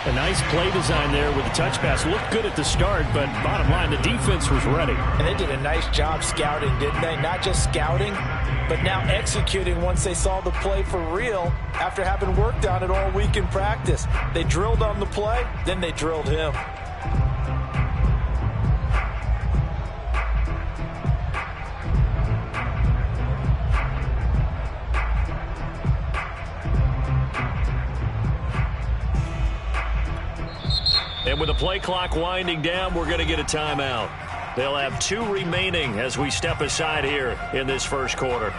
A nice play design there with the touch pass. Looked good at the start, but bottom line, the defense was ready. And they did a nice job scouting, didn't they? Not just scouting, but now executing once they saw the play for real after having worked on it all week in practice. They drilled on the play, then they drilled him. And with the play clock winding down, we're going to get a timeout. They'll have 2 remaining as we step aside here in this first quarter.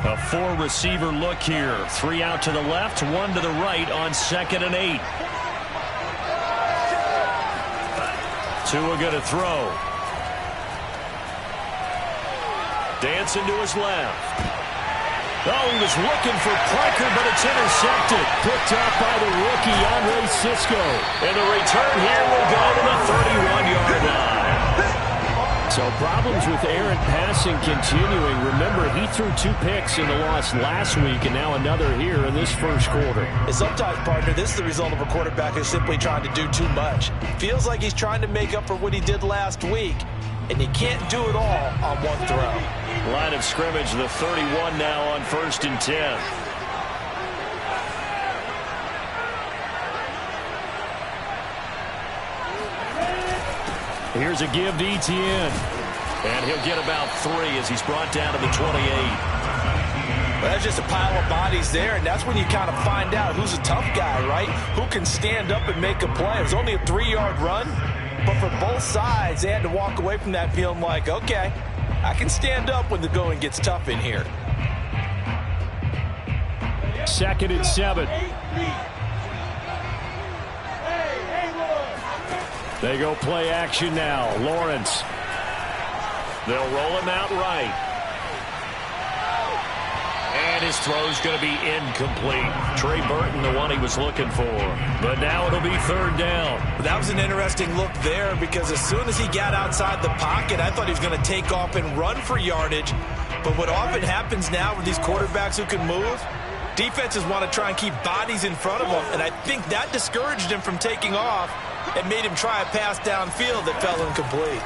A 4-receiver look here. 3 out to the left, 1 to the right on 2nd and 8. Tua going to throw. Dancing to his left. Oh, he was looking for Parker, but it's intercepted. Picked up by the rookie, Andre Cisco. And the return here will go to the 31-yard line. So problems with errant passing continuing. Remember, he threw 2 picks in the loss last week, and now another here in this first quarter. And sometimes, partner, this is the result of a quarterback who's simply trying to do too much. Feels like he's trying to make up for what he did last week, and you can't do it all on one throw. Line of scrimmage, the 31 now on 1st and 10. Here's a give to Etienne. And he'll get about 3 as he's brought down to the 28. Well, that's just a pile of bodies there, and that's when you kind of find out who's a tough guy, right? Who can stand up and make a play. It was only a 3-yard run, but for both sides, they had to walk away from that feeling like, okay, I can stand up when the going gets tough in here. 2nd and 7. They go play action now. Lawrence. They'll roll him out right. And his throw's going to be incomplete. Trey Burton, the one he was looking for. But now it'll be 3rd down. That was an interesting look there because as soon as he got outside the pocket, I thought he was going to take off and run for yardage. But what often happens now with these quarterbacks who can move, defenses want to try and keep bodies in front of them. And I think that discouraged him from taking off and made him try a pass downfield that fell incomplete.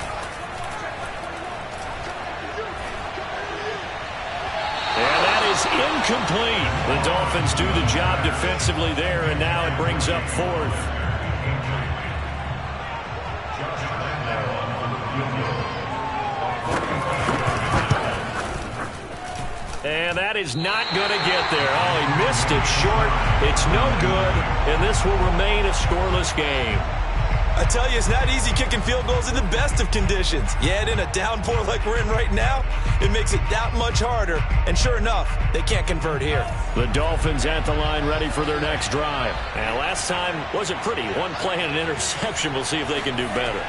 And that is incomplete. The Dolphins do the job defensively there, and now it brings up 4th. And that is not going to get there. Oh, he missed it short. It's no good, and this will remain a scoreless game. I tell you, it's not easy kicking field goals in the best of conditions. Yet in a downpour like we're in right now, it makes it that much harder. And sure enough, they can't convert here. The Dolphins at the line ready for their next drive. And last time wasn't pretty. 1 play and an interception. We'll see if they can do better.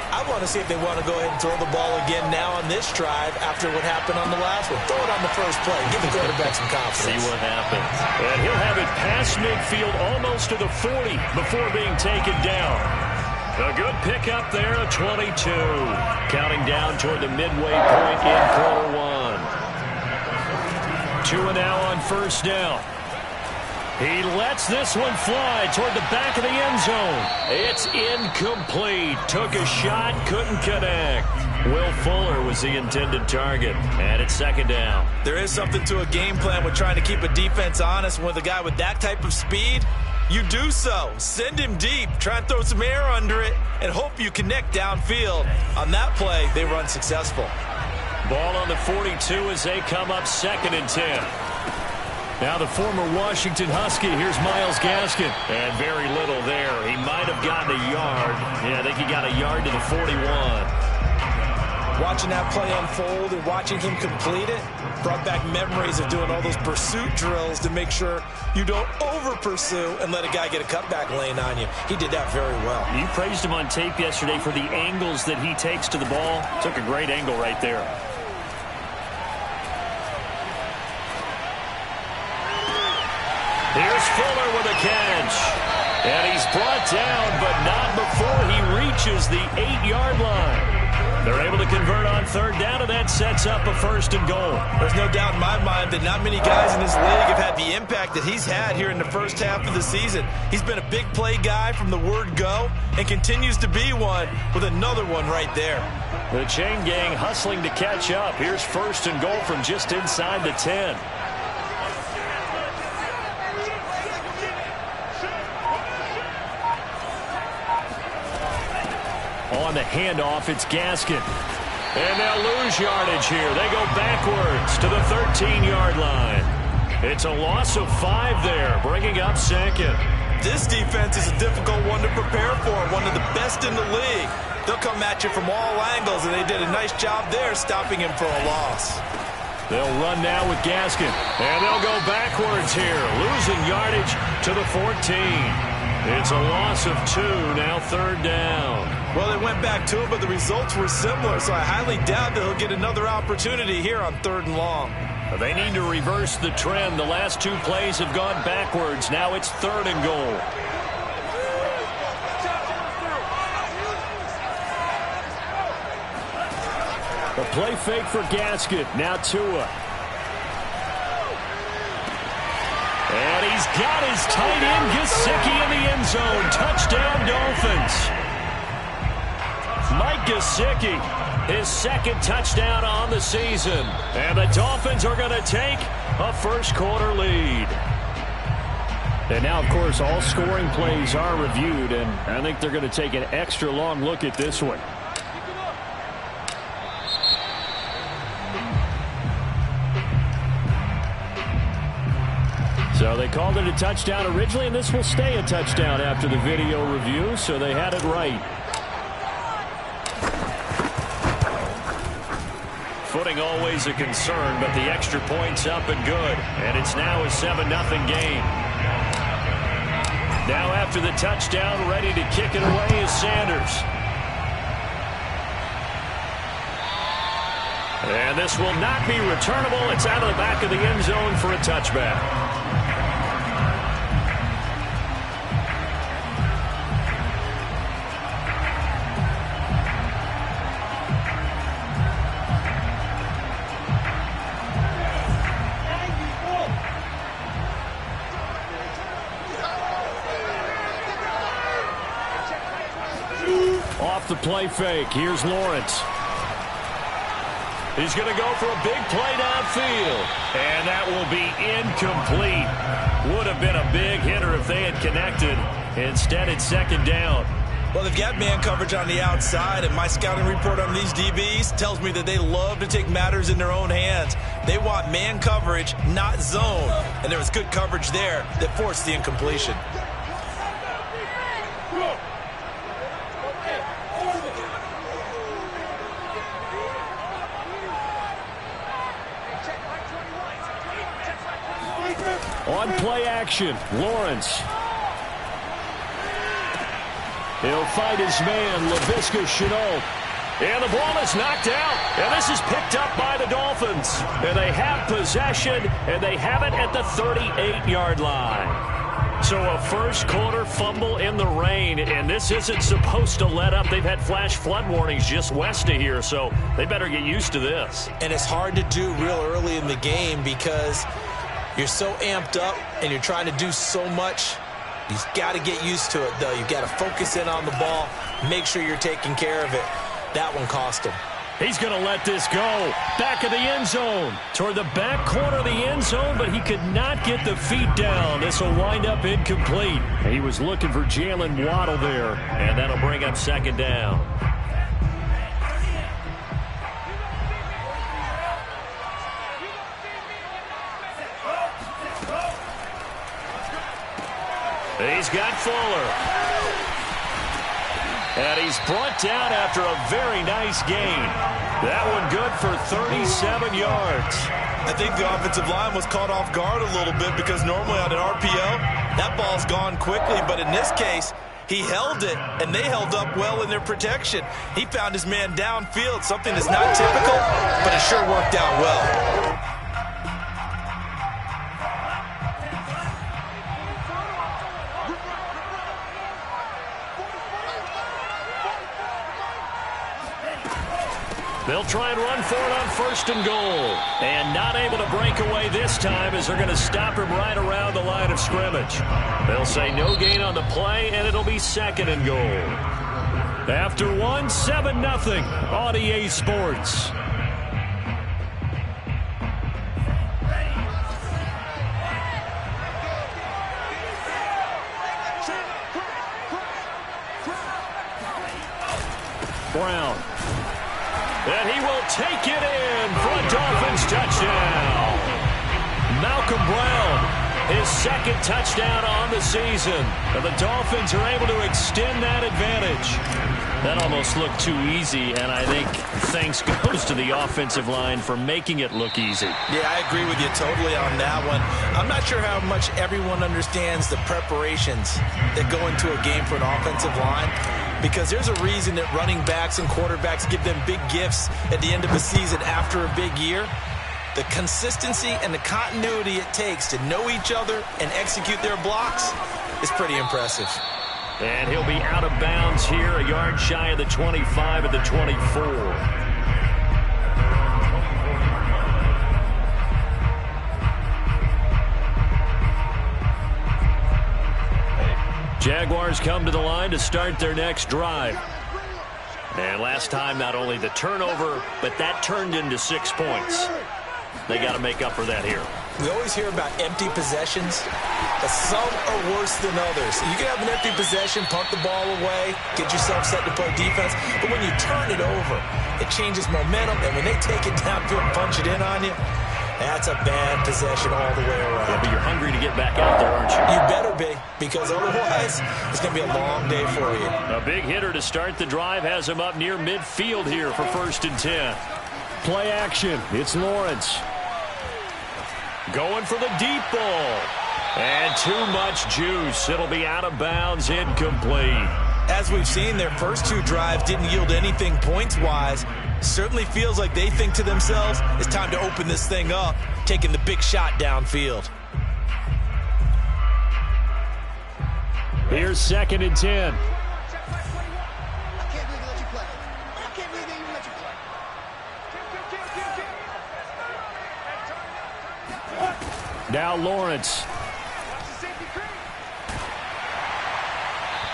I want to see if they want to go ahead and throw the ball again now on this drive after what happened on the last one. Throw it on the first play. Give the quarterback some confidence. See what happens. And he'll have it past midfield almost to the 40 before being taken down. A good pickup there, a 22. Counting down toward the midway point in quarter 1. Tua now on 1st down. He lets this one fly toward the back of the end zone. It's incomplete. Took a shot, couldn't connect. Will Fuller was the intended target. And it's 2nd down. There is something to a game plan with trying to keep a defense honest. With a guy with that type of speed, you do so. Send him deep. Try and throw some air under it and hope you connect downfield. On that play, they were unsuccessful. Ball on the 42 as they come up 2nd and 10. Now the former Washington Husky. Here's Myles Gaskin. And very little there. He might have gotten a yard. Yeah, I think he got a yard to the 41. Watching that play unfold and watching him complete it brought back memories of doing all those pursuit drills to make sure you don't over-pursue and let a guy get a cutback lane on you. He did that very well. You praised him on tape yesterday for the angles that he takes to the ball. Took a great angle right there. Here's Fuller with a catch. And he's brought down, but not before he reaches the 8-yard line. They're able to convert on third down, and that sets up a 1st and goal. There's no doubt in my mind that not many guys in this league have had the impact that he's had here in the first half of the season. He's been a big play guy from the word go and continues to be one with another one right there. The chain gang hustling to catch up. Here's 1st and goal from just inside the 10. On the handoff, it's Gaskin. And they'll lose yardage here. They go backwards to the 13-yard line. It's a loss of 5 there, bringing up 2nd. This defense is a difficult one to prepare for, one of the best in the league. They'll come at you from all angles, and they did a nice job there stopping him for a loss. They'll run now with Gaskin. And they'll go backwards here, losing yardage to the 14. It's a loss of 2, now 3rd down. Well, they went back to him, but the results were similar, so I highly doubt that he'll get another opportunity here on 3rd and long. They need to reverse the trend. The last 2 plays have gone backwards. Now it's 3rd and goal. The play fake for Gaskin. Now Tua. And he's got his tight end, Gesicki, in the end zone. Touchdown, Dolphins. Mike Gesicki, his 2nd touchdown on the season. And the Dolphins are going to take a first-quarter lead. And now, of course, all scoring plays are reviewed, and I think they're going to take an extra long look at this one. So they called it a touchdown originally, and this will stay a touchdown after the video review, so they had it right. Footing always a concern, but the extra point's up and good. And it's now a 7-0 game. Now after the touchdown, ready to kick it away is Sanders. And this will not be returnable. It's out of the back of the end zone for a touchback. Off the play fake, here's Lawrence. He's going to go for a big play downfield. And that will be incomplete. Would have been a big hitter if they had connected. Instead, it's 2nd down. Well, they've got man coverage on the outside, and my scouting report on these DBs tells me that they love to take matters in their own hands. They want man coverage, not zone. And there was good coverage there that forced the incompletion. On play action, Lawrence. He'll fight his man, Laviska Shenault. And the ball is knocked out. And this is picked up by the Dolphins. And they have possession, and they have it at the 38-yard line. So a first-quarter fumble in the rain, and this isn't supposed to let up. They've had flash flood warnings just west of here, so they better get used to this. And it's hard to do real early in the game because you're so amped up and you're trying to do so much. You've got to get used to it, though. You've got to focus in on the ball, make sure you're taking care of it. That one cost him. He's going to let this go. Back of the end zone. Toward the back corner of the end zone, but he could not get the feet down. This will wind up incomplete. He was looking for Jalen Waddle there, and that'll bring up 2nd down. He's got Fuller. And he's brought down after a very nice gain. That one good for 37 yards. I think the offensive line was caught off guard a little bit because normally on an RPO, that ball's gone quickly. But in this case, he held it, and they held up well in their protection. He found his man downfield, something that's not typical, but it sure worked out well. They'll try and run for it on 1st and goal. And not able to break away this time as they're going to stop him right around the line of scrimmage. They'll say no gain on the play, and it'll be 2nd and goal. After 7-0 on EA Sports. Brown. And he will take it in for a Dolphins touchdown. Malcolm Brown, his 2nd touchdown on the season. And the Dolphins are able to extend that advantage. That almost looked too easy, and I think thanks goes to the offensive line for making it look easy. Yeah, I agree with you totally on that one. I'm not sure how much everyone understands the preparations that go into a game for an offensive line, because there's a reason that running backs and quarterbacks give them big gifts at the end of a season after a big year. The consistency and the continuity it takes to know each other and execute their blocks is pretty impressive. And he'll be out of bounds here, a yard shy of the 25 at the 24. Jaguars come to the line to start their next drive. And last time, not only the turnover, but that turned into 6 points. They got to make up for that here. We always hear about empty possessions, but some are worse than others. You can have an empty possession, punt the ball away, get yourself set to play defense, but when you turn it over, it changes momentum, and when they take it downfield and punch it in on you, that's a bad possession all the way around. Yeah, but you're hungry to get back out there, aren't you? You better be, because otherwise, it's going to be a long day for you. A big hitter to start the drive has him up near midfield here for 1st and 10. Play action. It's Lawrence. Going for the deep ball. And too much juice. It'll be out of bounds, incomplete. As we've seen, their first 2 drives didn't yield anything points-wise. Certainly feels like they think to themselves, it's time to open this thing up, taking the big shot downfield. Here's 2nd and 10. Now Lawrence.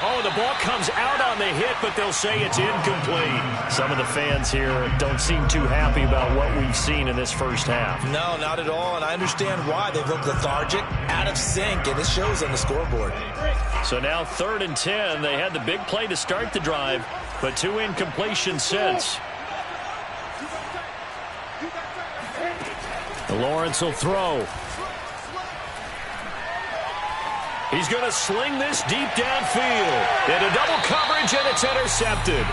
Oh, the ball comes out on the hit, but they'll say it's incomplete. Some of the fans here don't seem too happy about what we've seen in this first half. No, not at all, and I understand why. They look lethargic, out of sync, and it shows on the scoreboard. So now 3rd and 10. They had the big play to start the drive, but 2 incompletions since. Lawrence will throw. He's going to sling this deep downfield. Into double coverage, and it's intercepted.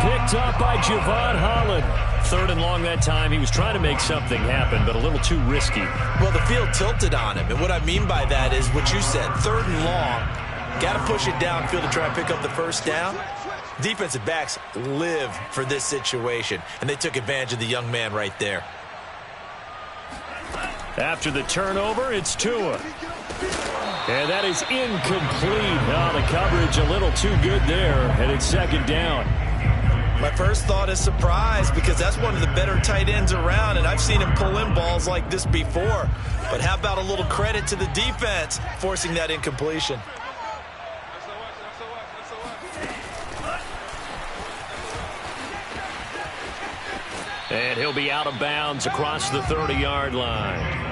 Picked up by Javon Holland. 3rd and long that time. He was trying to make something happen, but a little too risky. Well, the field tilted on him, and what I mean by that is what you said. 3rd and long. Got to push it downfield to try and pick up the first down. Defensive backs live for this situation, and they took advantage of the young man right there. After the turnover, it's Tua. And that is incomplete. Oh, the coverage a little too good there, and it's 2nd down. My first thought is surprise, because that's one of the better tight ends around, and I've seen him pull in balls like this before. But how about a little credit to the defense forcing that incompletion? And he'll be out of bounds across the 30-yard line.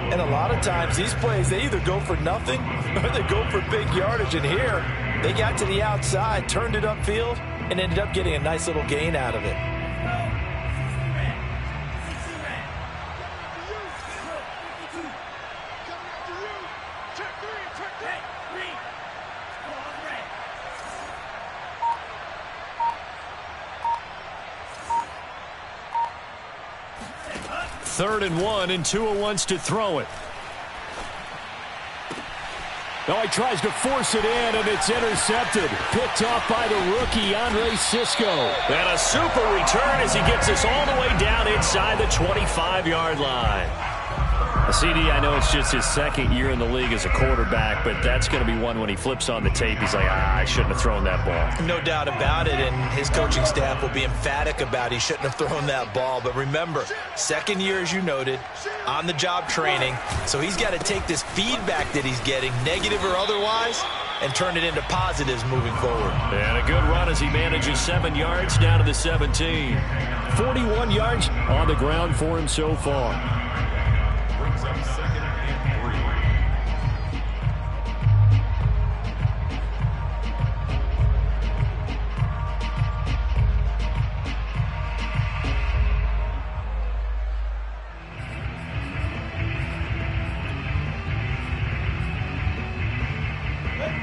And a lot of times these plays, they either go for nothing or they go for big yardage. And here, they got to the outside, turned it upfield, and ended up getting a nice little gain out of it. Third and 1, and Tua wants to throw it. Oh, he tries to force it in, and it's intercepted. Picked off by the rookie, Andre Sisco. And a super return as he gets us all the way down inside the 25-yard line. CD, I know it's just his second year in the league as a quarterback, but that's going to be one when he flips on the tape, he's like, I shouldn't have thrown that ball. No doubt about it, and his coaching staff will be emphatic about he shouldn't have thrown that ball. But remember, second year, as you noted, on-the-job training, so he's got to take this feedback that he's getting, negative or otherwise, and turn it into positives moving forward. And a good run as he manages 7 yards down to the 17. 41 yards on the ground for him so far.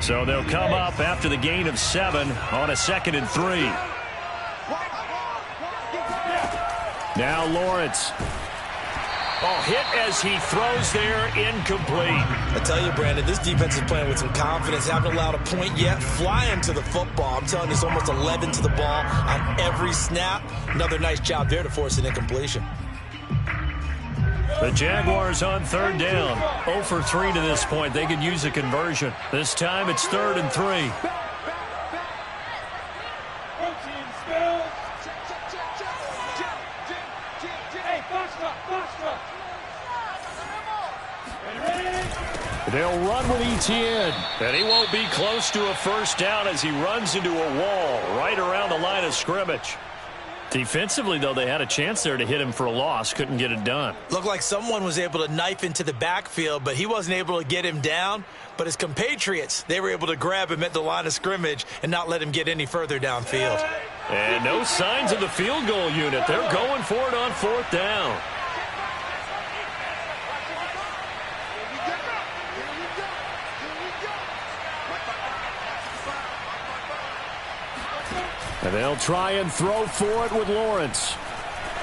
So they'll come up after the gain of 7 on a 2nd and 3. Now Lawrence. Oh, hit as he throws there, incomplete. I tell you, Brandon, this defense is playing with some confidence. Haven't allowed a point yet. Flying to the football. I'm telling you, it's almost 11 to the ball on every snap. Another nice job there to force an incompletion. The Jaguars on 3rd down. 0 for 3 to this point. They could use a conversion. This time it's 3rd and 3. They'll run with Etienne. And he won't be close to a first down as he runs into a wall right around the line of scrimmage. Defensively, though, they had a chance there to hit him for a loss. Couldn't get it done. Looked like someone was able to knife into the backfield, but he wasn't able to get him down. But his compatriots, they were able to grab him at the line of scrimmage and not let him get any further downfield. And no signs of the field goal unit. They're going for it on 4th down. And they'll try and throw for it with Lawrence.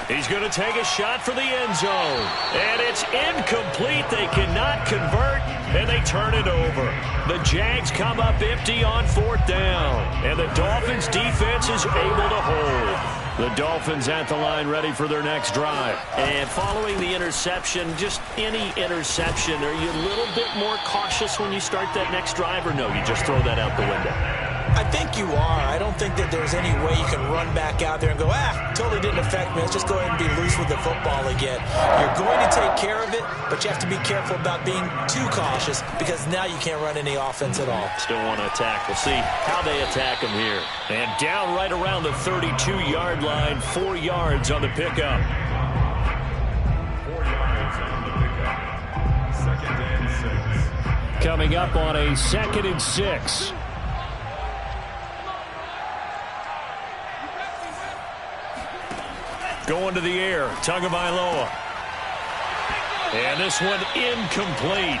He's going to take a shot for the end zone. And it's incomplete. They cannot convert, and they turn it over. The Jags come up empty on 4th down. And the Dolphins' defense is able to hold. The Dolphins at the line ready for their next drive. And following the interception, just any interception, are you a little bit more cautious when you start that next drive, or no, you just throw that out the window? I think you are. I don't think that there's any way you can run back out there and go, totally didn't affect me. Let's just go ahead and be loose with the football again. You're going to take care of it, but you have to be careful about being too cautious because now you can't run any offense at all. Still want to attack. We'll see how they attack him here. And down right around the 32-yard line, 4 yards on the pickup. 4 yards on the pickup. 2nd and 6. Coming up on a 2nd and 6. Going to the air, Tagovailoa. And this one incomplete.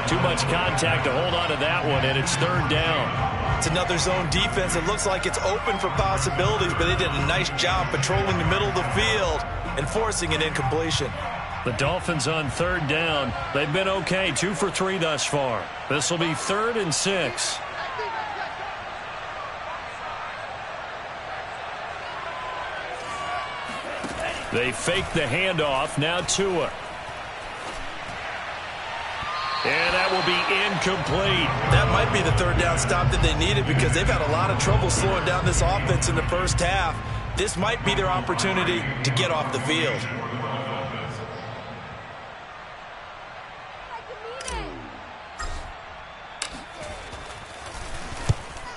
Too much contact to hold on to that one, and it's 3rd down. It's another zone defense. It looks like it's open for possibilities, but they did a nice job patrolling the middle of the field and forcing an incompletion. The Dolphins on 3rd down. They've been okay, 2 for 3 thus far. This will be 3rd and 6. They fake the handoff. Now Tua. And that will be incomplete. That might be the 3rd down stop that they needed because they've had a lot of trouble slowing down this offense in the first half. This might be their opportunity to get off the field.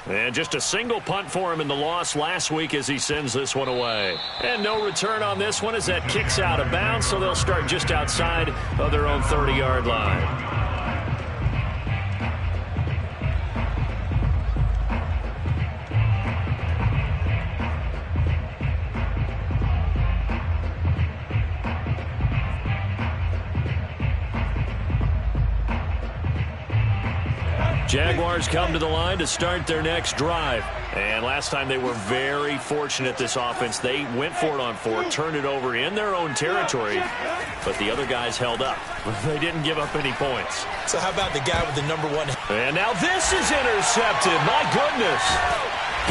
And just a single punt for him in the loss last week as he sends this one away. And no return on this one as that kicks out of bounds, so they'll start just outside of their own 30-yard line. Jaguars come to the line to start their next drive. And last time they were very fortunate, this offense. They went for it on 4, turned it over in their own territory, but the other guys held up. They didn't give up any points. So how about the guy with the #1? And now this is intercepted. My goodness.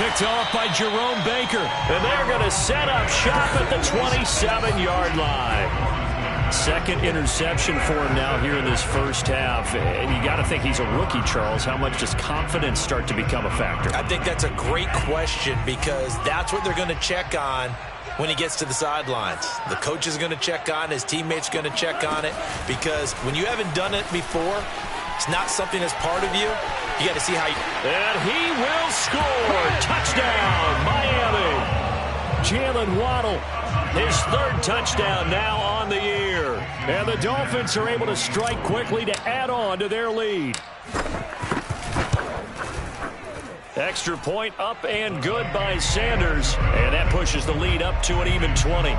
Picked off by Jerome Baker. And they're going to set up shop at the 27-yard line. Second interception for him now here in this first half. And you got to think he's a rookie, Charles. How much does confidence start to become a factor? I think that's a great question because that's what they're going to check on when he gets to the sidelines. The coach is going to check on, his teammates are going to check on it, because when you haven't done it before, it's not something that's part of you. You got to see how you... And he will score. Touchdown, Miami. Jalen Waddle, his third touchdown now on the year. And the Dolphins are able to strike quickly to add on to their lead. Extra point up and good by Sanders. And that pushes the lead up to an even 20.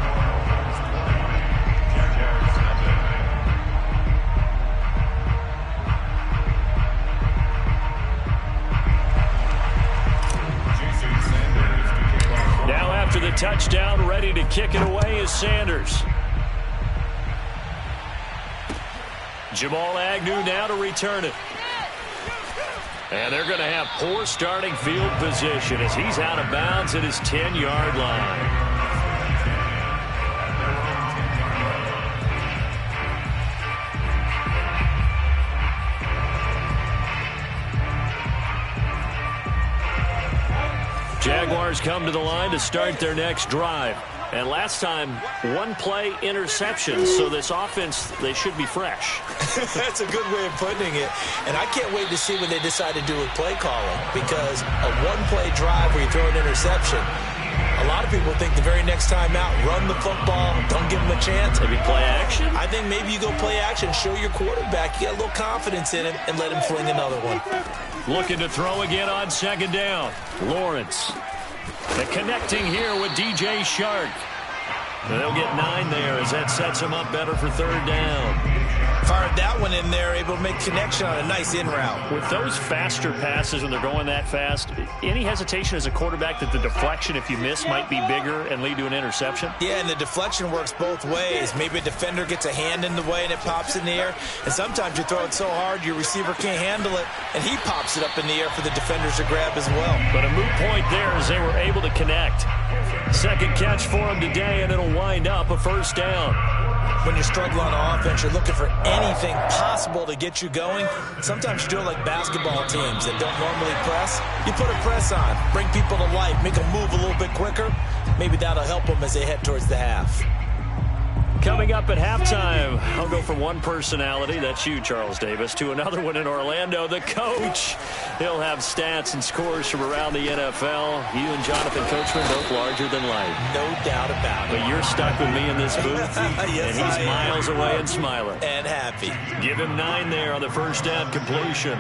Now after the touchdown, ready to kick it away is Sanders. Jamal Agnew now to return it. And they're going to have poor starting field position as he's out of bounds at his 10-yard line. Jaguars come to the line to start their next drive. And last time, one-play interception, so this offense, they should be fresh. That's a good way of putting it. And I can't wait to see what they decide to do with play calling, because a one-play drive where you throw an interception, a lot of people think the very next time out, run the football, don't give them a chance. Maybe play action? I think maybe you go play action, show your quarterback, you get a little confidence in him, and let him fling another one. Looking to throw again on second down. Lawrence. The connecting here with DJ Shark. And they'll get 9 there as that sets them up better for third down. Fired that one in there, able to make connection on a nice in route. With those faster passes when they're going that fast, any hesitation as a quarterback that the deflection, if you miss, might be bigger and lead to an interception? Yeah, and the deflection works both ways. Maybe a defender gets a hand in the way and it pops in the air. And sometimes you throw it so hard your receiver can't handle it, and he pops it up in the air for the defenders to grab as well. But a moot point there as they were able to connect. Second catch for him today, and it'll wind up a first down. When you're struggling on offense, you're looking for anything possible to get you going. Sometimes you do it like basketball teams that don't normally press. You put a press on, bring people to life, make them move a little bit quicker. Maybe that'll help them as they head towards the half. Coming up at halftime, I'll go from one personality, that's you, Charles Davis, to another one in Orlando, the coach. He'll have stats and scores from around the NFL. You and Jonathan Coachman, both larger than life. No doubt about it. But you're stuck with me in this booth, yes, and he's miles away and smiling. And happy. Give him 9 there on the first down completion.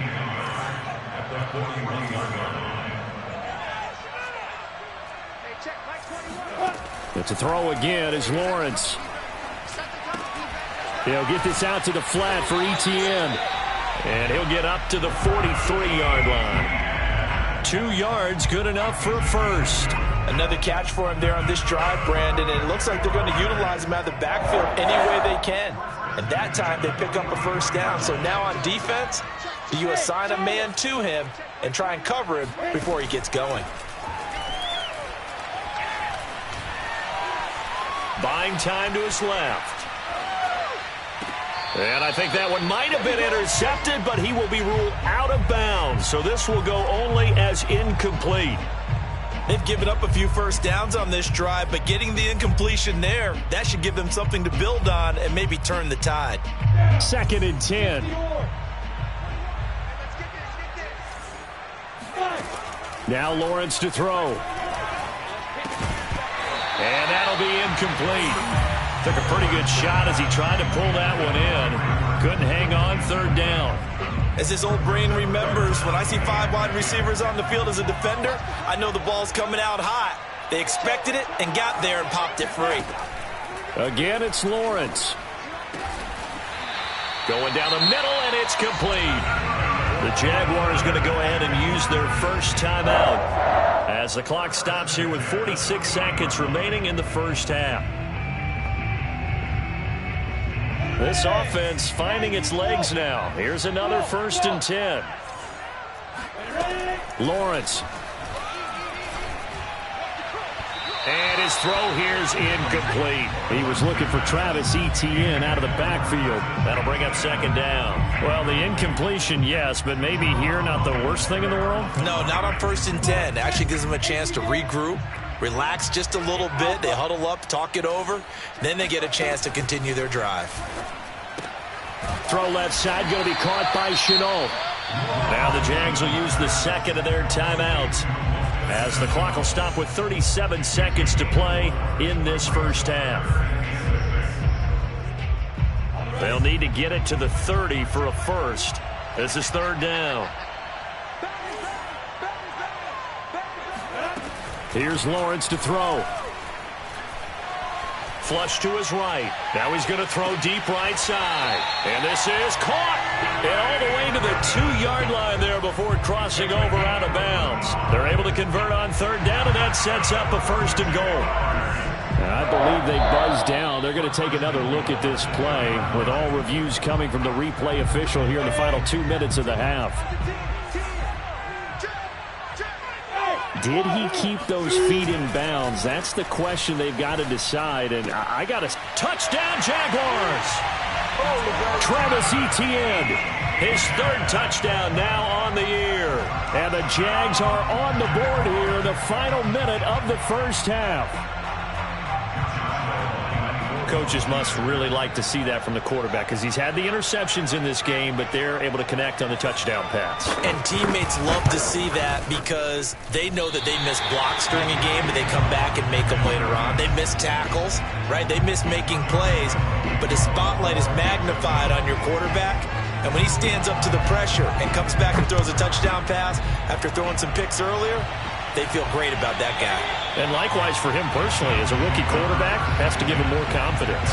But to throw again is Lawrence. He'll get this out to the flat for Etienne. And he'll get up to the 43-yard line. 2 yards, good enough for a first. Another catch for him there on this drive, Brandon, and it looks like they're going to utilize him out of the backfield any way they can. And that time they pick up a first down. So now on defense, you assign a man to him and try and cover him before he gets going. Buying time to his left. And I think that one might have been intercepted, but he will be ruled out of bounds. So this will go only as incomplete. They've given up a few first downs on this drive, but getting the incompletion there, that should give them something to build on and maybe turn the tide. 2nd and 10. Now Lawrence to throw. And that'll be incomplete. Took a pretty good shot as he tried to pull that one in. Couldn't hang on, third down. As his old brain remembers, when I see 5 wide receivers on the field as a defender, I know the ball's coming out hot. They expected it and got there and popped it free. Again, it's Lawrence. Going down the middle, and it's complete. The Jaguars going to go ahead and use their first timeout as the clock stops here with 46 seconds remaining in the first half. This offense finding its legs now. Here's another 1st and 10. Lawrence. And his throw here's incomplete. He was looking for Travis Etienne out of the backfield. That'll bring up second down. Well, the incompletion, yes, but maybe here not the worst thing in the world? No, not on 1st and 10. Actually gives them a chance to regroup, relax just a little bit. They huddle up, talk it over. Then they get a chance to continue their drive. Throw left side, going to be caught by Chenault. Now the Jags will use the second of their timeouts, as the clock will stop with 37 seconds to play in this first half. They'll need to get it to the 30 for a first. This is third down. Here's Lawrence to throw. Flush to his right. Now he's going to throw deep right side. And this is caught. And all the way to the 2-yard line there before crossing over out of bounds. They're able to convert on third down, and that sets up a first and goal. I believe they buzzed down. They're going to take another look at this play, with all reviews coming from the replay official here in the final 2 minutes of the half. Did he keep those feet in bounds? That's the question they've got to decide. And I got a touchdown, Jaguars. Travis Etienne, his 3rd touchdown now on the year. And the Jags are on the board here in the final minute of the first half. Coaches must really like to see that from the quarterback, because he's had the interceptions in this game, but they're able to connect on the touchdown pass. And teammates love to see that, because they know that they miss blocks during a game, but they come back and make them later on. They miss tackles, right? They miss making plays, but the spotlight is magnified on your quarterback. And when he stands up to the pressure and comes back and throws a touchdown pass after throwing some picks earlier, they feel great about that guy. And likewise for him personally, as a rookie quarterback, has to give him more confidence.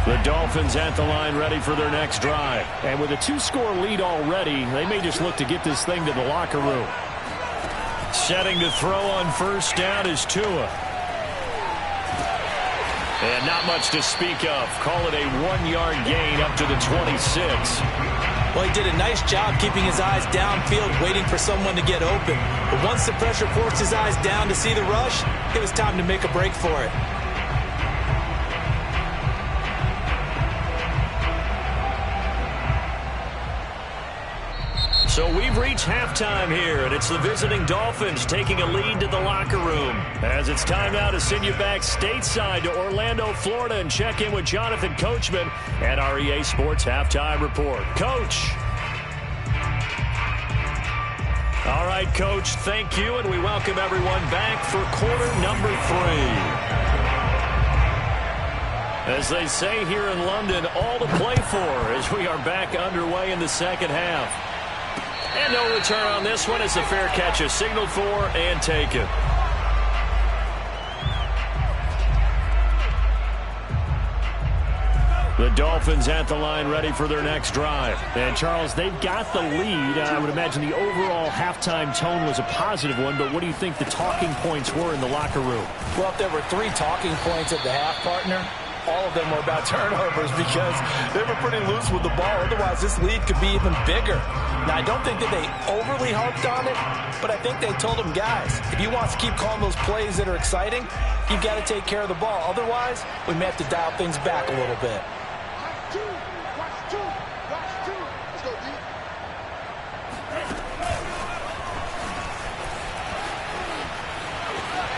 The Dolphins at the line, ready for their next drive. And with a 2-score lead already, they may just look to get this thing to the locker room. Setting to throw on first down is Tua. And not much to speak of. Call it a 1-yard gain up to the 26. Well, he did a nice job keeping his eyes downfield, waiting for someone to get open. But once the pressure forced his eyes down to see the rush, it was time to make a break for it. So we've reached halftime here, and it's the visiting Dolphins taking a lead to the locker room. As it's time now to send you back stateside to Orlando, Florida, and check in with Jonathan Coachman at our EA Sports Halftime Report. Coach. All right, Coach, thank you, and we welcome everyone back for quarter number 3. As they say here in London, all to play for as we are back underway in the second half. And no return on this one. It's a fair catch is signaled for and taken. The Dolphins at the line, ready for their next drive. And, Charles, they've got the lead. I would imagine the overall halftime tone was a positive one, but what do you think the talking points were in the locker room? Well, if there were 3 talking points at the half, partner, all of them were about turnovers, because they were pretty loose with the ball. Otherwise, this lead could be even bigger. Now, I don't think that they overly harped on it, but I think they told them, guys, if you want to keep calling those plays that are exciting, you've got to take care of the ball. Otherwise, we may have to dial things back a little bit.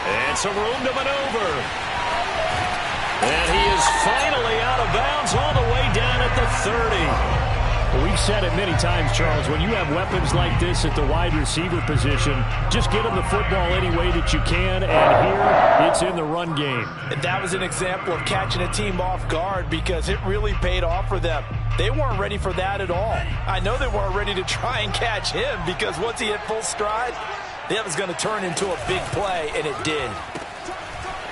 And some room to maneuver. And he is finally out of bounds all the way down at the 30. Well, we've said it many times, Charles, when you have weapons like this at the wide receiver position, just get them the football any way that you can, and here it's in the run game. And that was an example of catching a team off guard, because it really paid off for them. They weren't ready for that at all. I know they weren't ready to try and catch him, because once he hit full stride, that was going to turn into a big play, and it did.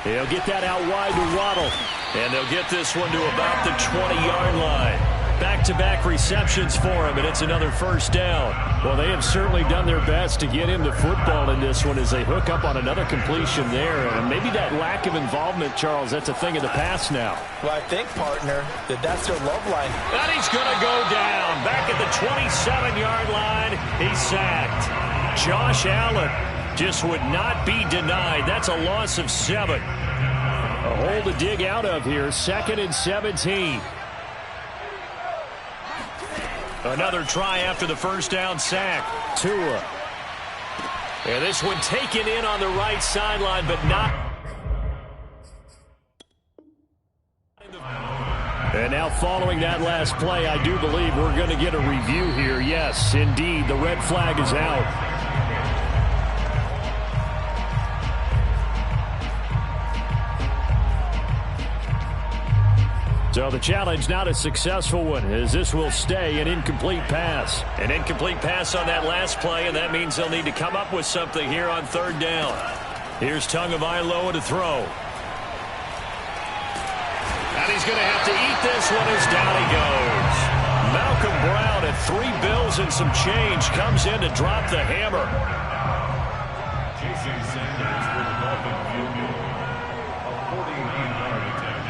He'll get that out wide to Waddle. And they'll get this one to about the 20-yard line. Back-to-back receptions for him, and it's another first down. Well, they have certainly done their best to get him the football in this one as they hook up on another completion there. And maybe that lack of involvement, Charles, that's a thing of the past now. Well, I think, partner, that's their love line. And he's going to go down. Back at the 27-yard line, he's sacked. Josh Allen just would not be denied. That's a loss of 7. A hole to dig out of here. 2nd and 17. Another try after the first down sack. Tua. And this one taken in on the right sideline, but not. And now following that last play, I do believe we're going to get a review here. Yes, indeed, the red flag is out. So the challenge, not a successful one, as this will stay an incomplete pass. An incomplete pass on that last play, and that means they'll need to come up with something here on 3rd down. Here's Tagovailoa to throw. And he's going to have to eat this one as down he goes. Malcolm Brown at $3 bills and some change comes in to drop the hammer. Jason Sanders for the Dolphin field goal. A 49-yard attempt.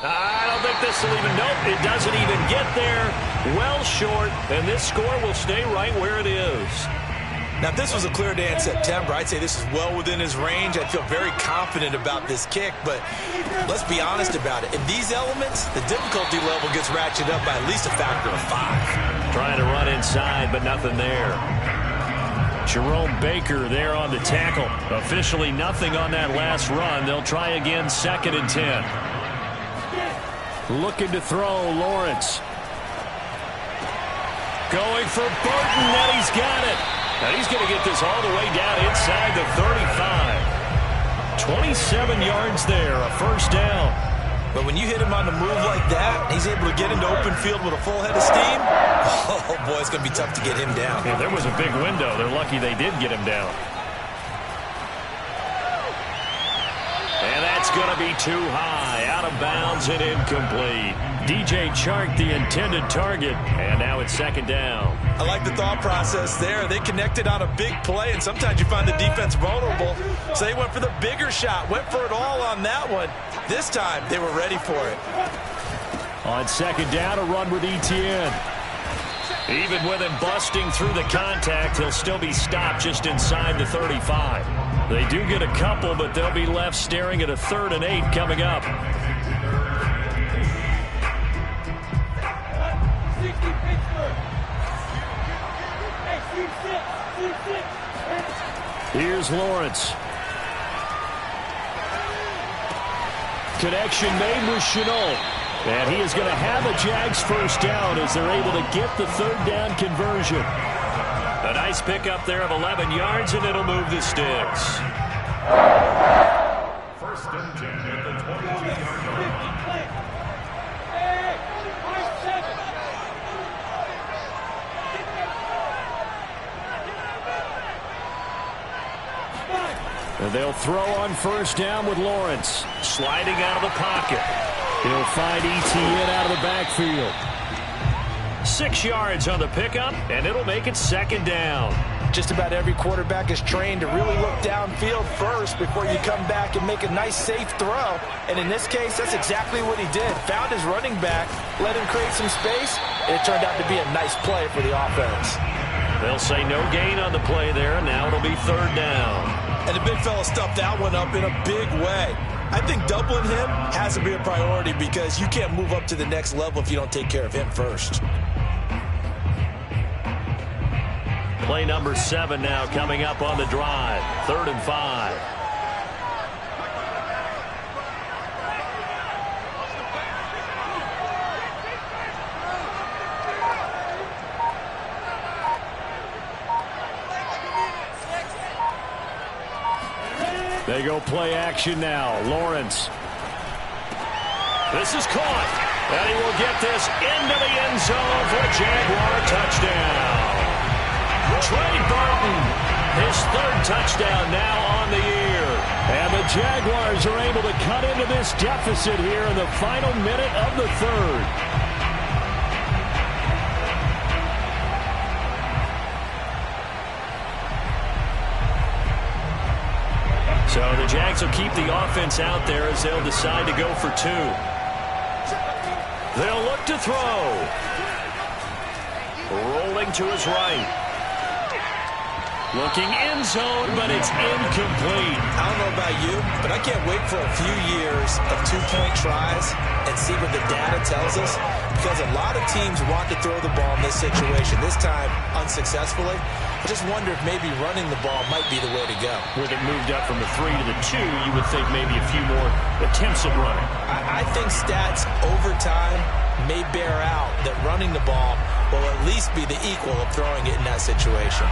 I don't think this will even, nope, it doesn't even get there. Well short, and this score will stay right where it is. Now, if this was a clear day in September, I'd say this is well within his range. I'd feel very confident about this kick, but let's be honest about it. In these elements, the difficulty level gets ratcheted up by at least a factor of 5. Trying to run inside, but nothing there. Jerome Baker there on the tackle. Officially nothing on that last run. They'll try again, 2nd and 10. Looking to throw, Lawrence. Going for Burton, and he's got it. And he's going to get this all the way down inside the 35. 27 yards there, a first down. But when you hit him on the move like that, he's able to get into open field with a full head of steam. Oh, boy, it's going to be tough to get him down. Yeah, there was a big window. They're lucky they did get him down. And that's going to be too high, out of bounds and incomplete. DJ Chark, the intended target, and now it's 2nd down. I like the thought process there. They connected on a big play, and sometimes you find the defense vulnerable. So they went for the bigger shot, went for it all on that one. This time, they were ready for it. On 2nd down, a run with Etienne. Even with him busting through the contact, he'll still be stopped just inside the 35. They do get a couple, but they'll be left staring at a 3rd and 8 coming up. Here's Lawrence. Connection made with Chenault. And he is going to have a Jags first down as they're able to get the 3rd down conversion. A nice pickup there of 11 yards, and it'll move the sticks. 1st and 10 at the 22-yard line. And they'll throw on 1st down with Lawrence. Sliding out of the pocket. He'll find Etienne out of the backfield. 6 yards on the pickup, and it'll make it 2nd down. Just about every quarterback is trained to really look downfield first before you come back and make a nice, safe throw. And in this case, that's exactly what he did. Found his running back, let him create some space, and it turned out to be a nice play for the offense. They'll say no gain on the play there. Now it'll be 3rd down. And the big fella stuffed that one up in a big way. I think doubling him has to be a priority because you can't move up to the next level if you don't take care of him first. Play number 7 now coming up on the drive. 3rd and 5. They go play action now. Lawrence. This is caught. And he will get this into the end zone for a Jaguar touchdown. Trey Burton, his 3rd touchdown now Jaguars are able to cut into this deficit here in the final minute of the third. So the Jags will keep the offense out there as they'll decide to go for two. They'll look to throw. Rolling to his right. Looking end zone, but it's incomplete. I don't know about you, but I can't wait for a few years of two-point tries and see what the data tells us, because a lot of teams want to throw the ball in this situation, this time unsuccessfully. I just wonder if maybe running the ball might be the way to go. With it moved up from the 3 to the 2, you would think maybe a few more attempts at running. I think stats over time may bear out that running the ball will at least be the equal of throwing it in that situation.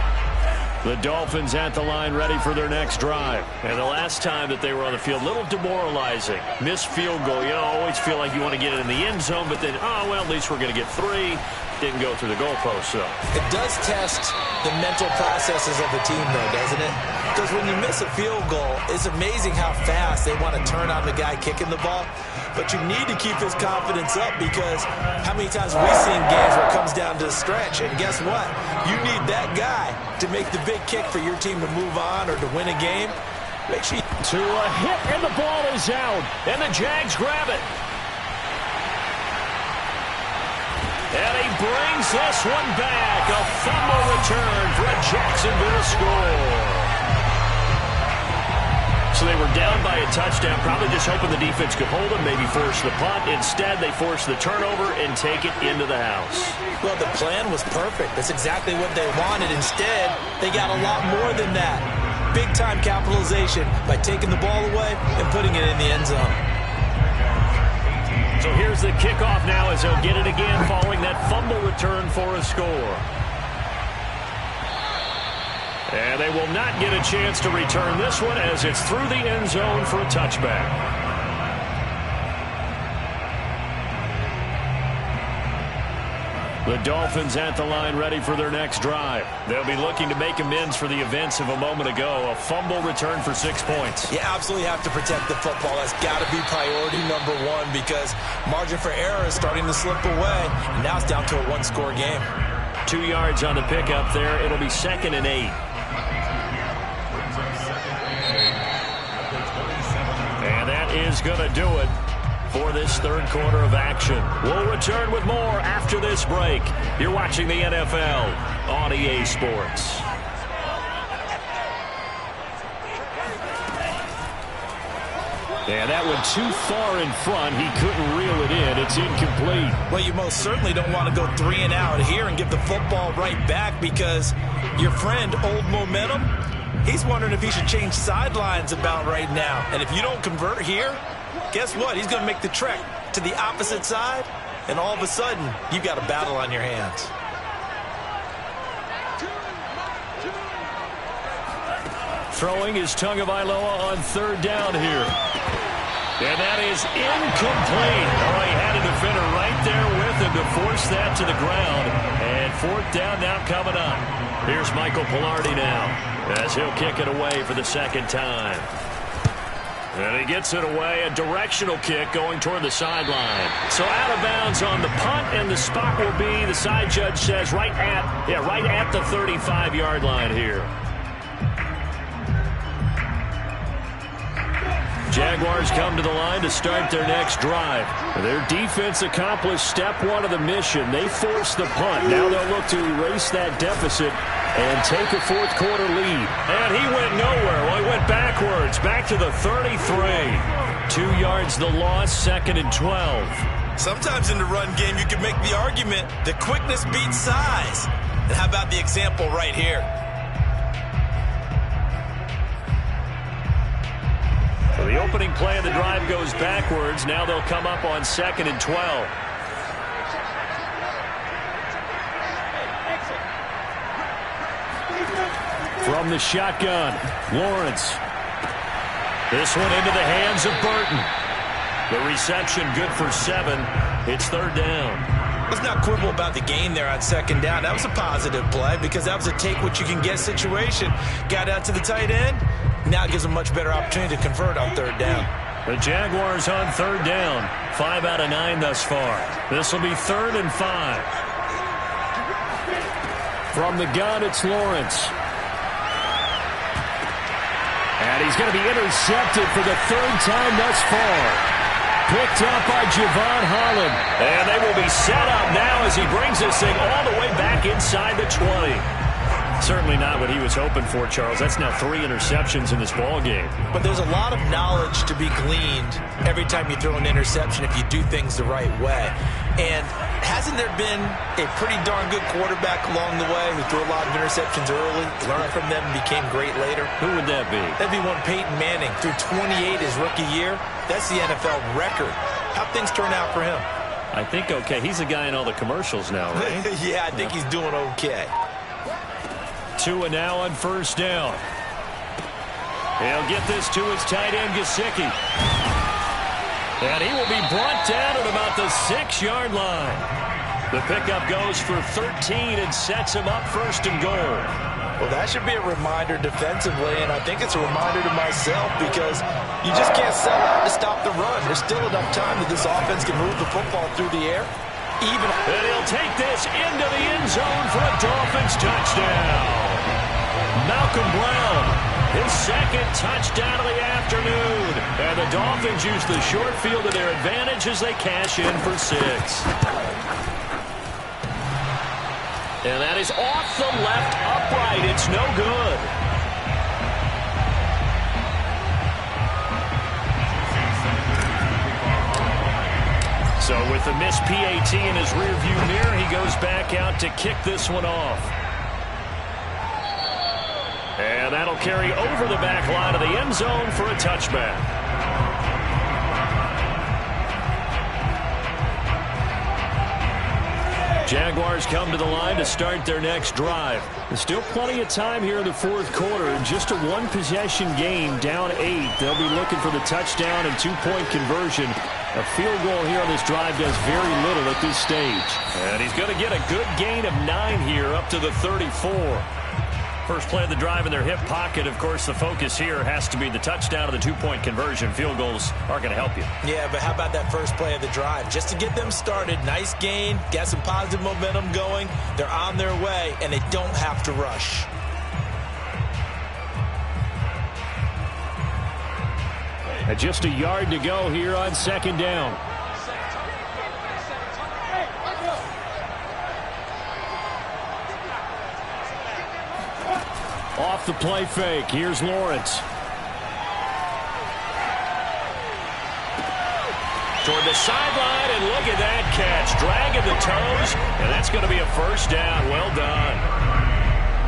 The Dolphins at the line ready for their next drive. And the last time that they were on the field, a little demoralizing. Missed field goal. You know, always feel like you want to get it in the end zone, but then, oh, well, at least we're going to get 3. Didn't go through the goalpost, so. It does test the mental processes of the team, though, doesn't it? Because when you miss a field goal, it's amazing how fast they want to turn on the guy kicking the ball. But you need to keep his confidence up, because how many times have we seen games where it comes down to the stretch? And guess what? You need that guy to make the big kick for your team to move on or to win a game. Make sure to a hit, and the ball is out. And the Jags grab it. And he brings this one back. A fumble return for a Jacksonville score. So they were down by a touchdown, probably just hoping the defense could hold them, maybe force the punt. Instead, they force the turnover and take it into the house. Well, the plan was perfect. That's exactly what they wanted. Instead, they got a lot more than that. Big-time capitalization by taking the ball away and putting it in the end zone. So here's the kickoff now as they'll get it again following that fumble return for a score. And they will not get a chance to return this one as it's through the end zone for a touchback. The Dolphins at the line ready for their next drive. They'll be looking to make amends for the events of a moment ago. A fumble return for 6 points. You absolutely have to protect the football. That's got to be priority number one, because margin for error is starting to slip away. And now it's down to a one-score game. 2 yards on the pickup there. It'll be 2nd and 8. And that is going to do it for this third quarter of action. We'll return with more after this break. You're watching the NFL on EA Sports. And that one too far in front. He couldn't reel it in. It's incomplete. Well, you most certainly don't want to go 3 and out here and give the football right back, because your friend, Old Momentum, he's wondering if he should change sidelines about right now. And if you don't convert here, guess what? He's going to make the trek to the opposite side, and all of a sudden, you've got a battle on your hands. Throwing is Tagovailoa on 3rd down here. And that is incomplete. Oh, he had a defender right there with him to force that to the ground. And 4th down now coming up. Here's Michael Pilardi now as he'll kick it away for the 2nd time. And he gets it away, a directional kick going toward the sideline. So out of bounds on the punt, and the spot will be, the side judge says, right at the 35-yard line here. Jaguars come to the line to start their next drive. Their defense accomplished step 1 of the mission. They forced the punt. Now they'll look to erase that deficit and take a fourth quarter lead. And he went nowhere. Well, he went backwards, back to the 33. 2 yards the loss, 2nd and 12. Sometimes in the run game, you can make the argument that quickness beats size. And how about the example right here? So the opening play of the drive goes backwards. Now they'll come up on 2nd and 12. From the shotgun, Lawrence. This one into the hands of Burton. The reception good for 7. It's 3rd down. Let's not quibble about the gain there on second down. That was a positive play because that was a take-what-you-can-get situation. Got out to the tight end. Now it gives them a much better opportunity to convert on third down. The Jaguars on third down. 5 out of 9 thus far. This will be 3rd and 5. From the gun, it's Lawrence. And he's going to be intercepted for the 3rd time thus far. Picked up by Javon Holland. And they will be set up now as he brings this thing all the way back inside the 20. Certainly not what he was hoping for, Charles. That's now 3 interceptions in this ball game. But there's a lot of knowledge to be gleaned every time you throw an interception if you do things the right way. And hasn't there been a pretty darn good quarterback along the way who threw a lot of interceptions early, learned from them, and became great later? Who would that be? That'd be one Peyton Manning. Threw 28 his rookie year. That's the NFL record. How'd things turn out for him? I think okay. He's a guy in all the commercials now, right? Yeah, I think he's doing okay. Tua now on first down. He'll get this to his tight end, Gesicki. And he will be brought down at about the 6-yard line. The pickup goes for 13 and sets him up 1st and goal. Well, that should be a reminder defensively, and I think it's a reminder to myself because you just can't sell out to stop the run. There's still enough time that this offense can move the football through the air. And he'll take this into the end zone for a Dolphins touchdown. Malcolm Brown, his 2nd touchdown of the afternoon. And the Dolphins use the short field to their advantage as they cash in for 6. And that is off the left upright. It's no good. So with the missed PAT in his rearview mirror, he goes back out to kick this one off. And that'll carry over the back line of the end zone for a touchback. Jaguars come to the line to start their next drive. There's still plenty of time here in the 4th quarter. Just a 1-possession game, down 8. They'll be looking for the touchdown and 2-point conversion. A field goal here on this drive does very little at this stage. And he's going to get a good gain of 9 here up to the 34. First play of the drive in their hip pocket. Of course, the focus here has to be the touchdown and the 2-point conversion. Field goals aren't going to help you. Yeah, but how about that first play of the drive? Just to get them started, nice gain, got some positive momentum going. They're on their way, and they don't have to rush. And just a yard to go here on 2nd down. Off the play fake. Here's Lawrence. Toward the sideline, and look at that catch. Dragging the toes, and that's going to be a 1st down. Well done.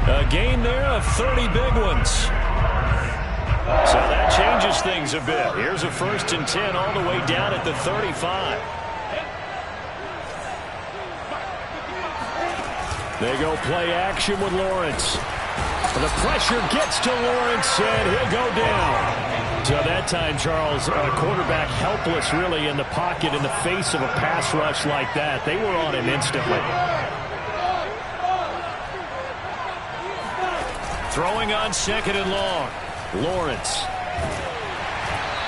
A gain there of 30 big ones. So that changes things a bit. Here's a 1st and 10 all the way down at the 35. They go play action with Lawrence. The pressure gets to Lawrence, and he'll go down. So that time, Charles, quarterback helpless really in the pocket in the face of a pass rush like that. They were on him instantly. Throwing on 2nd and long. Lawrence.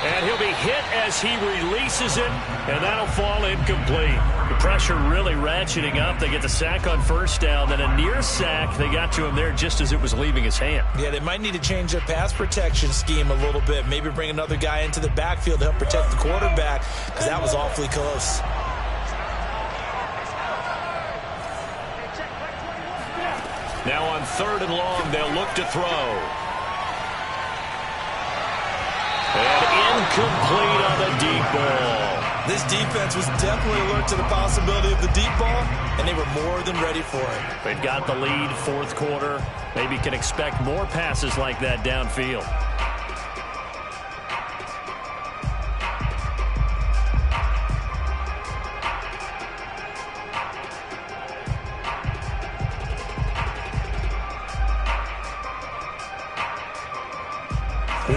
And he'll be hit as he releases it, and that'll fall incomplete. The pressure really ratcheting up. They get the sack on 1st down, then a near sack. They got to him there just as it was leaving his hand. Yeah, they might need to change their pass protection scheme a little bit. Maybe bring another guy into the backfield to help protect the quarterback, because that was awfully close. Now on 3rd and long, they'll look to throw. And incomplete on the deep ball. This defense was definitely alert to the possibility of the deep ball, and they were more than ready for it. They've got the lead, 4th quarter. Maybe can expect more passes like that downfield.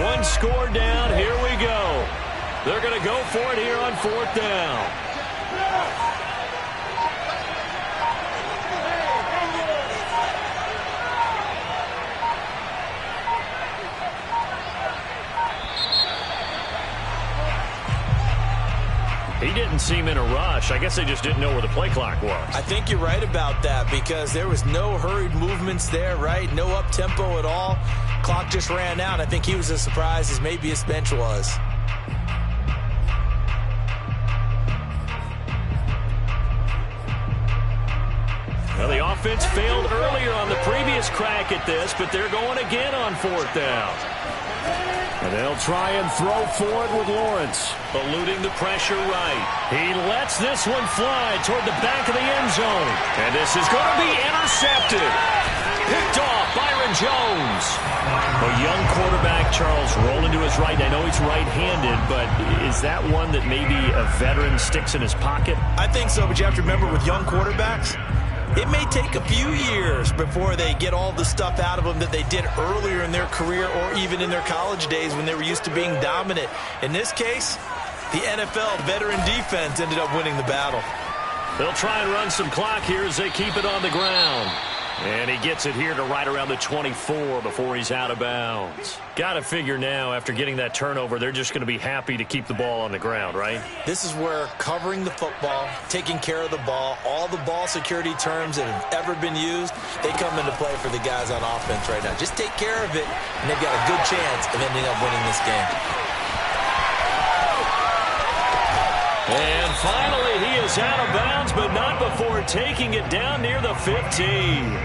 One score down. Here we go. They're going to go for it here on 4th down. He didn't seem in a rush. I guess they just didn't know where the play clock was. I think you're right about that because there was no hurried movements there, right? No up-tempo at all. Clock just ran out. I think he was as surprised as maybe his bench was. Well, the offense failed earlier on the previous crack at this, but they're going again on 4th down. And they'll try and throw for it with Lawrence. Eluding the pressure right. He lets this one fly toward the back of the end zone. And this is going to be intercepted. Picked off Byron Jones. A young quarterback, Charles, rolling to his right. I know he's right-handed, but is that one that maybe a veteran sticks in his pocket? I think so, but you have to remember with young quarterbacks, it may take a few years before they get all the stuff out of them that they did earlier in their career or even in their college days when they were used to being dominant. In this case, the NFL veteran defense ended up winning the battle. They'll try and run some clock here as they keep it on the ground. And he gets it here to right around the 24 before he's out of bounds. Got to figure now, after getting that turnover, they're just going to be happy to keep the ball on the ground, right? This is where covering the football, taking care of the ball, all the ball security terms that have ever been used, they come into play for the guys on offense right now. Just take care of it, and they've got a good chance of ending up winning this game. And finally, he is out of bounds, but not before taking it down near the 15.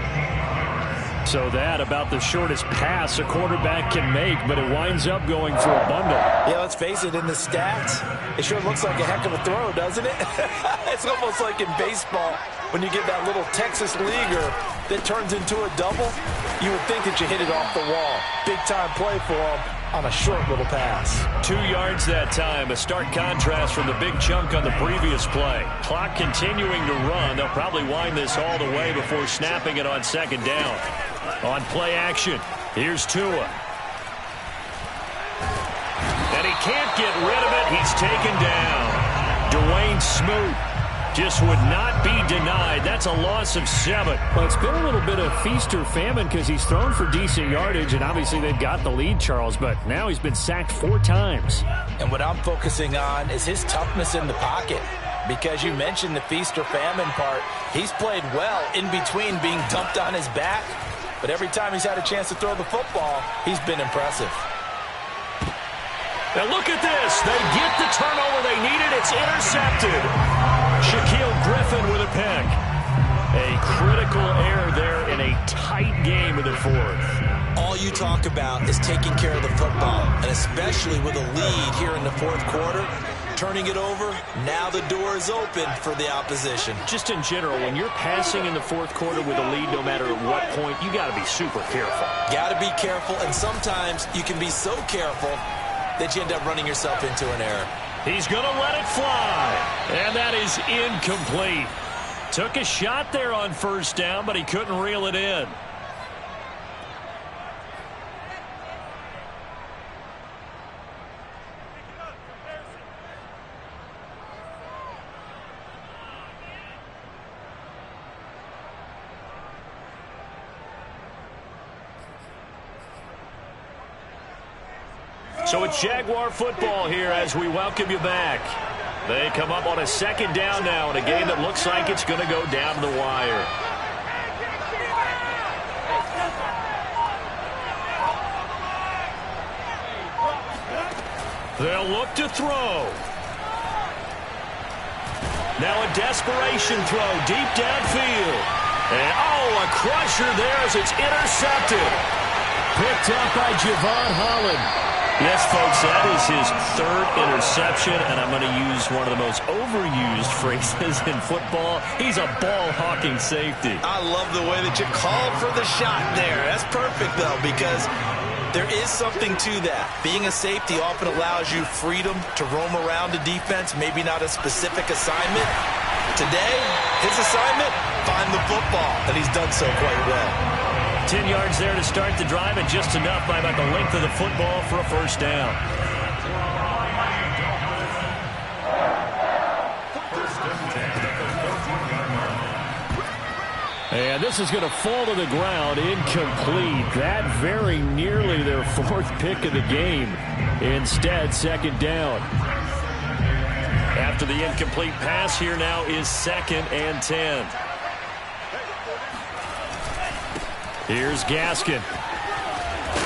So that about the shortest pass a quarterback can make, but it winds up going for a bundle. Yeah, let's face it, in the stats, it sure looks like a heck of a throw, doesn't it? It's almost like in baseball when you get that little Texas leaguer that turns into a double. You would think that you hit it off the wall. Big-time play for him on a short little pass. 2 yards that time, a stark contrast from the big chunk on the previous play. Clock continuing to run. They'll probably wind this all the way before snapping it on 2nd down. On play action, here's Tua. And he can't get rid of it. He's taken down. Dwayne Smoot just would not be denied. That's a loss of 7. Well, it's been a little bit of feast or famine because he's thrown for decent yardage, and obviously they've got the lead, Charles, but now he's been sacked 4 times. And what I'm focusing on is his toughness in the pocket, because you mentioned the feast or famine part. He's played well in between being dumped on his back, but every time he's had a chance to throw the football, he's been impressive. Now look at this. They get the turnover they needed. It's intercepted. Shaquille Griffin with a pick. A critical error there in a tight game in the 4th. All you talk about is taking care of the football, and especially with a lead here in the 4th quarter, turning it over, now the door is open for the opposition. Just in general, when you're passing in the 4th quarter with a lead, no matter at what point, you got to be super careful. Got to be careful, and sometimes you can be so careful that you end up running yourself into an error. He's going to let it fly, and that is incomplete. Took a shot there on 1st down, but he couldn't reel it in. So it's Jaguar football here as we welcome you back. They come up on a 2nd down now in a game that looks like it's going to go down to the wire. They'll look to throw. Now a desperation throw deep downfield. And a crusher there as it's intercepted. Picked up by Javon Holland. Yes, folks, that is his 3rd interception, and I'm going to use one of the most overused phrases in football. He's a ball-hawking safety. I love the way that you called for the shot there. That's perfect, though, because there is something to that. Being a safety often allows you freedom to roam around the defense, maybe not a specific assignment. Today, his assignment, find the football, and he's done so quite well. 10 yards there to start the drive, and just enough by about the length of the football for a 1st down. And this is going to fall to the ground, incomplete. That very nearly their 4th pick of the game. Instead, 2nd down. After the incomplete pass, here now is 2nd and 10. Here's Gaskin.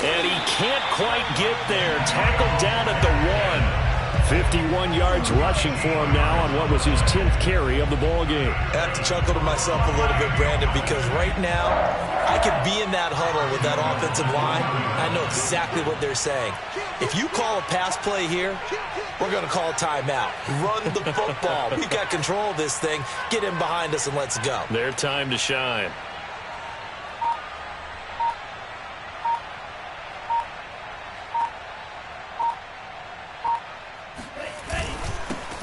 And he can't quite get there. Tackled down at the 1. 51 yards rushing for him now on what was his 10th carry of the ball game. I have to chuckle to myself a little bit, Brandon, because right now I could be in that huddle with that offensive line. I know exactly what they're saying. If you call a pass play here, we're going to call timeout. Run the football. We've got control of this thing. Get in behind us and let's go. Their time to shine.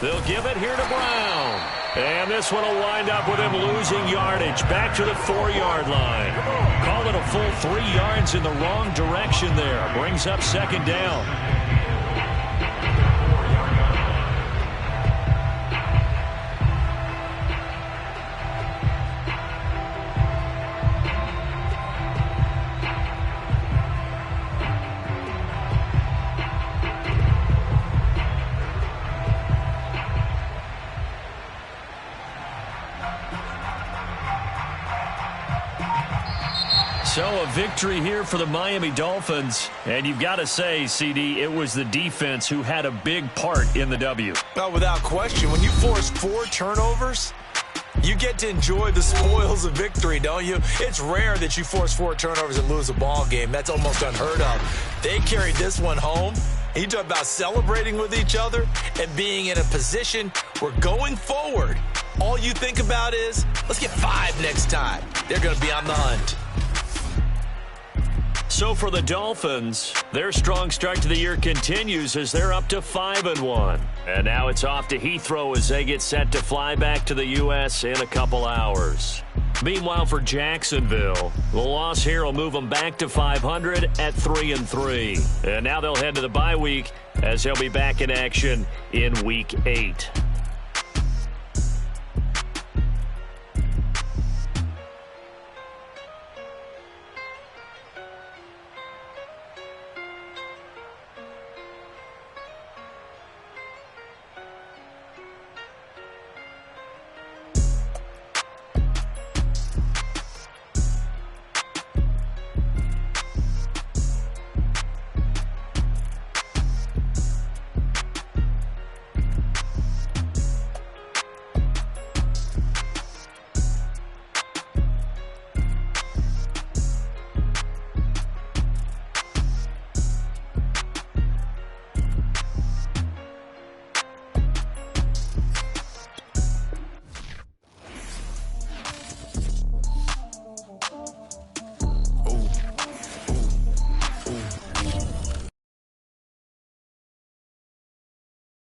They'll give it here to Brown. And this one will wind up with him losing yardage. Back to the 4-yard line. Call it a full 3 yards in the wrong direction there. Brings up 2nd down. So a victory here for the Miami Dolphins. And you've got to say, CD, it was the defense who had a big part in the W. Well, without question, when you force 4 turnovers, you get to enjoy the spoils of victory, don't you? It's rare that you force 4 turnovers and lose a ball game. That's almost unheard of. They carried this one home. You talk about celebrating with each other and being in a position where going forward, all you think about is, let's get 5 next time. They're going to be on the hunt. So for the Dolphins, their strong start to the year continues as they're up to 5-1. And now it's off to Heathrow as they get set to fly back to the U.S. in a couple hours. Meanwhile, for Jacksonville, the loss here will move them back to 500 at 3-3. And now they'll head to the bye week as they'll be back in action in Week 8.